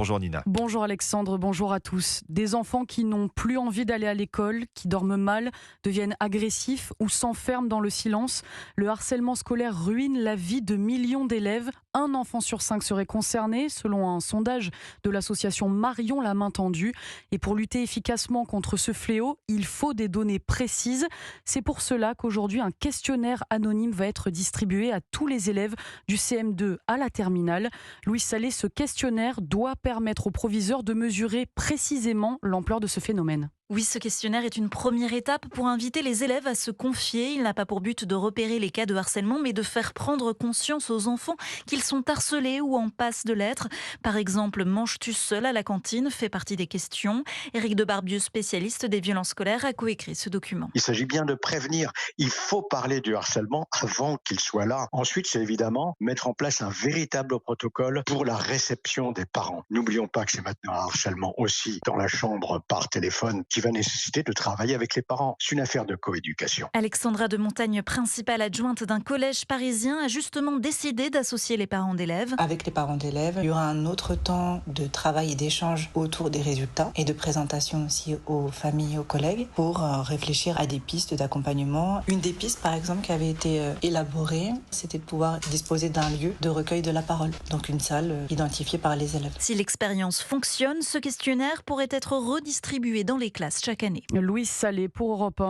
Bonjour Nina. Bonjour Alexandre, bonjour à tous. Des enfants qui n'ont plus envie d'aller à l'école, qui dorment mal, deviennent agressifs ou s'enferment dans le silence. Le harcèlement scolaire ruine la vie de millions d'élèves. Un enfant sur 5 serait concerné, selon un sondage de l'association Marion la main tendue. Et pour lutter efficacement contre ce fléau, il faut des données précises. C'est pour cela qu'aujourd'hui, un questionnaire anonyme va être distribué à tous les élèves du CM2 à la terminale. Louis Salé, ce questionnaire doit permettre aux proviseurs de mesurer précisément l'ampleur de ce phénomène. Oui, ce questionnaire est une première étape pour inviter les élèves à se confier. Il n'a pas pour but de repérer les cas de harcèlement, mais de faire prendre conscience aux enfants qu'ils sont harcelés ou en passe de l'être. Par exemple, manges-tu seul à la cantine fait partie des questions. Éric Debarbieux, spécialiste des violences scolaires, a coécrit ce document. Il s'agit bien de prévenir. Il faut parler du harcèlement avant qu'il soit là. Ensuite, c'est évidemment mettre en place un véritable protocole pour la réception des parents. N'oublions pas que c'est maintenant un harcèlement aussi dans la chambre par téléphone qui va nécessiter de travailler avec les parents. C'est une affaire de coéducation. Alexandra de Montagne, principale adjointe d'un collège parisien, a justement décidé d'associer les parents d'élèves. Avec les parents d'élèves, il y aura un autre temps de travail et d'échange autour des résultats et de présentation aussi aux familles et aux collègues pour réfléchir à des pistes d'accompagnement. Une des pistes, par exemple, qui avait été élaborée, c'était de pouvoir disposer d'un lieu de recueil de la parole, donc une salle identifiée par les élèves. Si l'expérience fonctionne, ce questionnaire pourrait être redistribué dans les classes chaque année. Louis Salé pour Europe 1.